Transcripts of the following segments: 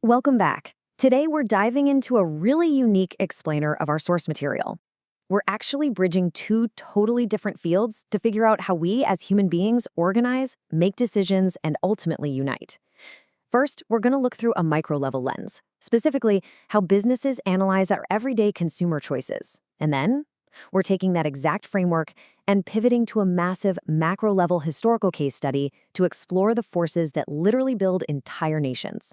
Welcome back. Today, we're diving into a really unique explainer of our source material. We're actually bridging two totally different fields to figure out how we as human beings organize, make decisions, and ultimately unite. First, we're going to look through a micro-level lens, specifically how businesses analyze our everyday consumer choices. And then, we're taking that exact framework and pivoting to a massive macro-level historical case study to explore the forces that literally build entire nations.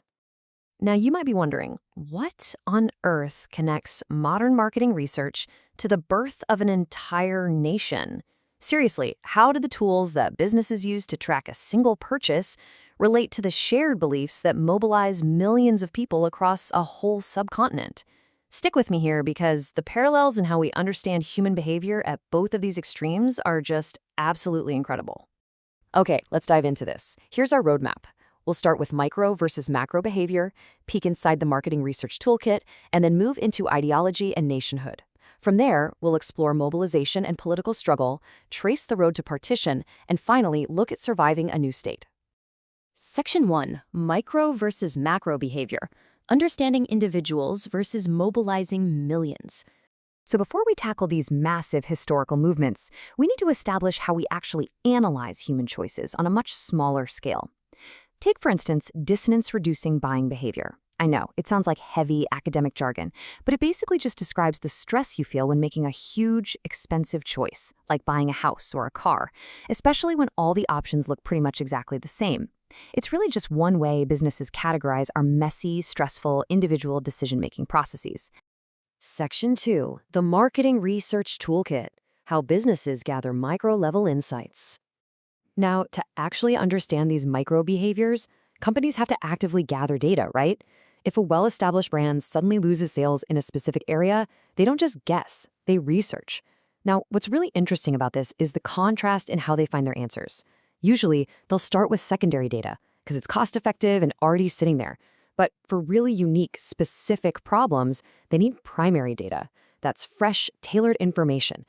Now, you might be wondering, what on earth connects modern marketing research to the birth of an entire nation? Seriously, how do the tools that businesses use to track a single purchase relate to the shared beliefs that mobilize millions of people across a whole subcontinent? Stick with me here because the parallels in how we understand human behavior at both of these extremes are just absolutely incredible. Okay, let's dive into this. Here's our roadmap. We'll start with micro versus macro behavior, peek inside the marketing research toolkit, and then move into ideology and nationhood. From there, we'll explore mobilization and political struggle, trace the road to partition, and finally look at surviving a new state. Section 1. Micro versus macro behavior. Understanding individuals versus mobilizing millions. So before we tackle these massive historical movements, we need to establish how we actually analyze human choices on a much smaller scale. Take, for instance, dissonance-reducing buying behavior. I know, it sounds like heavy academic jargon, but it basically just describes the stress you feel when making a huge, expensive choice, like buying a house or a car, especially when all the options look pretty much exactly the same. It's really just one way businesses categorize our messy, stressful, individual decision-making processes. Section 2. The Marketing Research Toolkit. How businesses gather micro-level insights. Now, to actually understand these micro behaviors, companies have to actively gather data, right? If a well-established brand suddenly loses sales in a specific area, they don't just guess, they research. Now, what's really interesting about this is the contrast in how they find their answers. Usually, they'll start with secondary data, because it's cost-effective and already sitting there. But for really unique, specific problems, they need primary data. That's fresh, tailored information.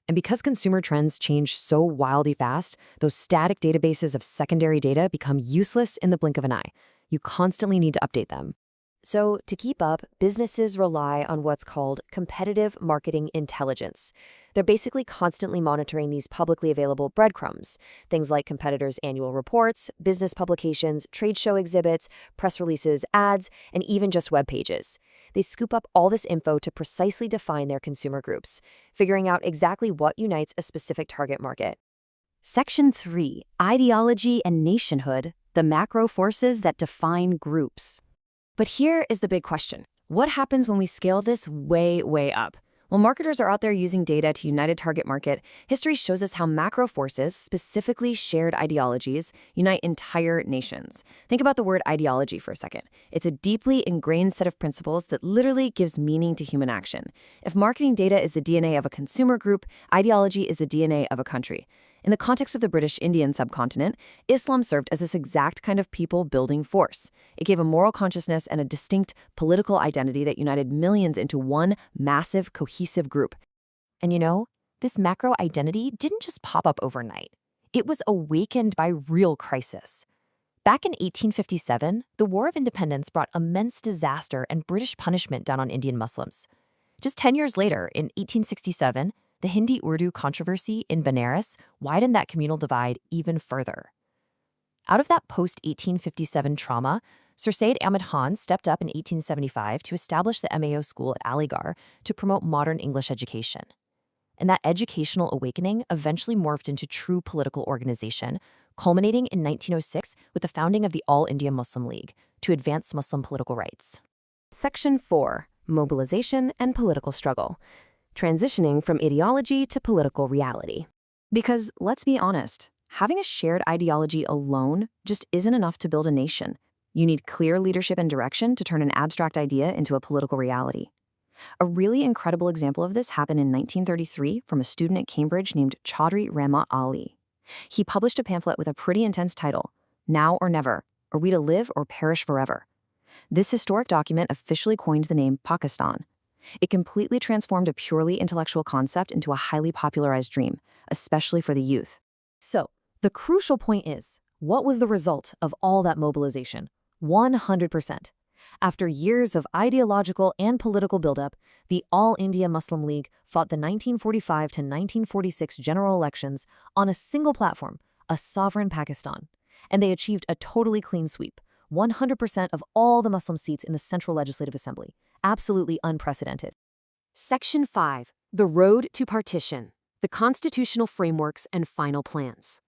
And because consumer trends change so wildly fast, those static databases of secondary data become useless in the blink of an eye. You constantly need to update them. So to keep up, businesses rely on what's called competitive marketing intelligence. They're basically constantly monitoring these publicly available breadcrumbs, things like competitors' annual reports, business publications, trade show exhibits, press releases, ads, and even just web pages. They scoop up all this info to precisely define their consumer groups, figuring out exactly what unites a specific target market. Section 3. Ideology and nationhood, the macro forces that define groups. But here is the big question. What happens when we scale this way, way up? While marketers are out there using data to unite a target market, history shows us how macro forces, specifically shared ideologies, unite entire nations. Think about the word ideology for a second. It's a deeply ingrained set of principles that literally gives meaning to human action. If marketing data is the DNA of a consumer group, ideology is the DNA of a country. In the context of the British Indian subcontinent, Islam served as this exact kind of people-building force. It gave a moral consciousness and a distinct political identity that united millions into one massive, cohesive group. And you know, this macro identity didn't just pop up overnight. It was awakened by real crisis. Back in 1857, the War of Independence brought immense disaster and British punishment down on Indian Muslims. Just 10 years later, in 1867, the Hindi-Urdu controversy in Benares widened that communal divide even further. Out of that post-1857 trauma, Sir Syed Ahmad Khan stepped up in 1875 to establish the MAO school at Aligarh to promote modern English education. And that educational awakening eventually morphed into true political organization, culminating in 1906 with the founding of the All India Muslim League to advance Muslim political rights. Section 4. Mobilization and political struggle. Transitioning from ideology to political reality. Because, let's be honest, having a shared ideology alone just isn't enough to build a nation. You need clear leadership and direction to turn an abstract idea into a political reality. A really incredible example of this happened in 1933 from a student at Cambridge named Chaudhry Rahmat Ali. He published a pamphlet with a pretty intense title, Now or Never, Are We to Live or Perish Forever? This historic document officially coined the name Pakistan. It completely transformed a purely intellectual concept into a highly popularized dream, especially for the youth. So, the crucial point is, what was the result of all that mobilization? 100%. After years of ideological and political buildup, the All India Muslim League fought the 1945 to 1946 general elections on a single platform, a sovereign Pakistan. And they achieved a totally clean sweep, 100% of all the Muslim seats in the Central Legislative Assembly. Absolutely unprecedented. Section 5. The Road to Partition. The Constitutional Frameworks and Final Plans.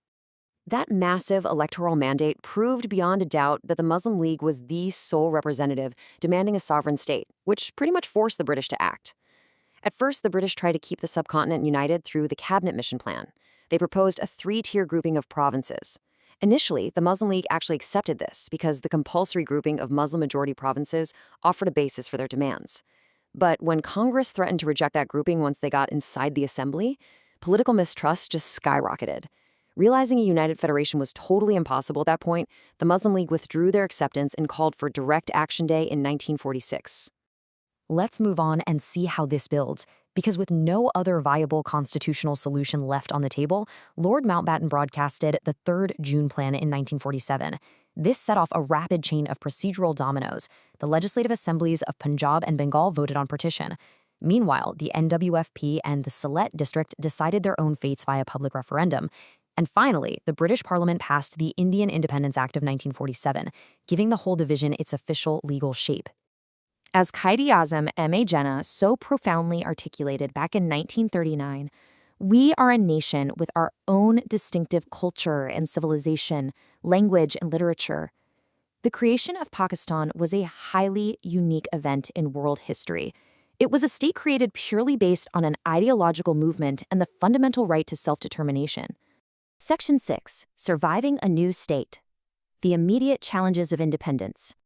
That massive electoral mandate proved beyond a doubt that the Muslim League was the sole representative demanding a sovereign state, which pretty much forced the British to act. At first, the British tried to keep the subcontinent united through the Cabinet Mission Plan. They proposed a 3-tier grouping of provinces. Initially, the Muslim League actually accepted this because the compulsory grouping of Muslim-majority provinces offered a basis for their demands. But when Congress threatened to reject that grouping once they got inside the assembly, political mistrust just skyrocketed. Realizing a united federation was totally impossible at that point, the Muslim League withdrew their acceptance and called for Direct Action Day in 1946. Let's move on and see how this builds, because with no other viable constitutional solution left on the table, Lord Mountbatten broadcasted the Third June Plan in 1947. This set off a rapid chain of procedural dominoes. The legislative assemblies of Punjab and Bengal voted on partition. Meanwhile, the NWFP and the Sylhet district decided their own fates via public referendum. And finally, the British Parliament passed the Indian Independence Act of 1947, giving the whole division its official legal shape. As Quaid-e-Azam M.A. Jinnah so profoundly articulated back in 1939, we are a nation with our own distinctive culture and civilization, language and literature. The creation of Pakistan was a highly unique event in world history. It was a state created purely based on an ideological movement and the fundamental right to self-determination. Section 6. Surviving a New State. The Immediate Challenges of Independence.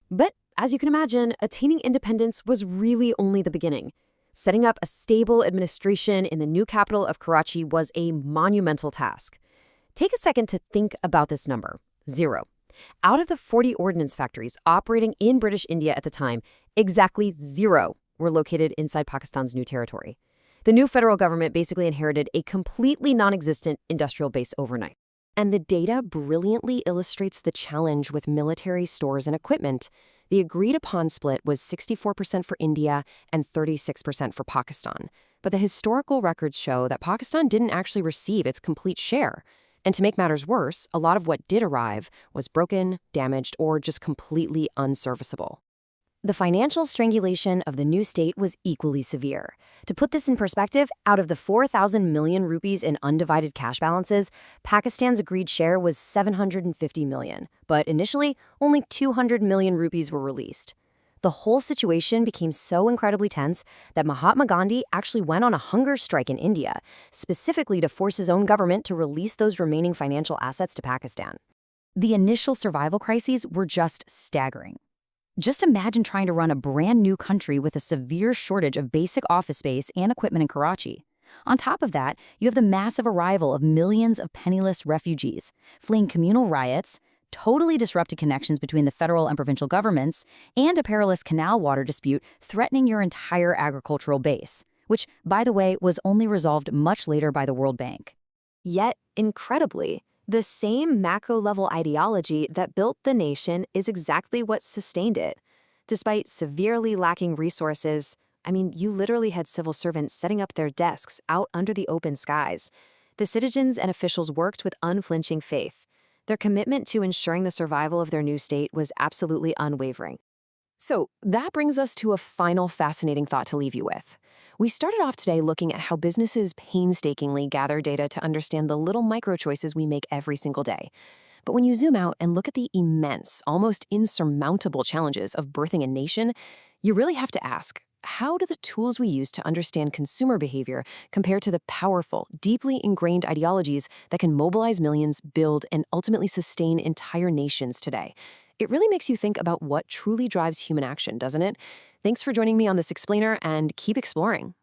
But, as you can imagine, attaining independence was really only the beginning. Setting up a stable administration in the new capital of Karachi was a monumental task. Take a second to think about this number, 0. Out of the 40 ordnance factories operating in British India at the time, exactly 0 were located inside Pakistan's new territory. The new federal government basically inherited a completely non-existent industrial base overnight. And the data brilliantly illustrates the challenge with military stores and equipment. The agreed-upon split was 64% for India and 36% for Pakistan. But the historical records show that Pakistan didn't actually receive its complete share. And to make matters worse, a lot of what did arrive was broken, damaged, or just completely unserviceable. The financial strangulation of the new state was equally severe. To put this in perspective, out of the 4,000 million rupees in undivided cash balances, Pakistan's agreed share was 750 million, but initially, only 200 million rupees were released. The whole situation became so incredibly tense that Mahatma Gandhi actually went on a hunger strike in India, specifically to force his own government to release those remaining financial assets to Pakistan. The initial survival crises were just staggering. Just imagine trying to run a brand new country with a severe shortage of basic office space and equipment in Karachi. On top of that, you have the massive arrival of millions of penniless refugees, fleeing communal riots, totally disrupted connections between the federal and provincial governments, and a perilous canal water dispute threatening your entire agricultural base, which, by the way, was only resolved much later by the World Bank. Yet, incredibly, the same macro-level ideology that built the nation is exactly what sustained it. Despite severely lacking resources, you literally had civil servants setting up their desks out under the open skies. The citizens and officials worked with unflinching faith. Their commitment to ensuring the survival of their new state was absolutely unwavering. So that brings us to a final fascinating thought to leave you with. We started off today looking at how businesses painstakingly gather data to understand the little micro-choices we make every single day. But when you zoom out and look at the immense, almost insurmountable challenges of birthing a nation, you really have to ask, how do the tools we use to understand consumer behavior compare to the powerful, deeply ingrained ideologies that can mobilize millions, build, and ultimately sustain entire nations today? It really makes you think about what truly drives human action, doesn't it? Thanks for joining me on this explainer, and keep exploring.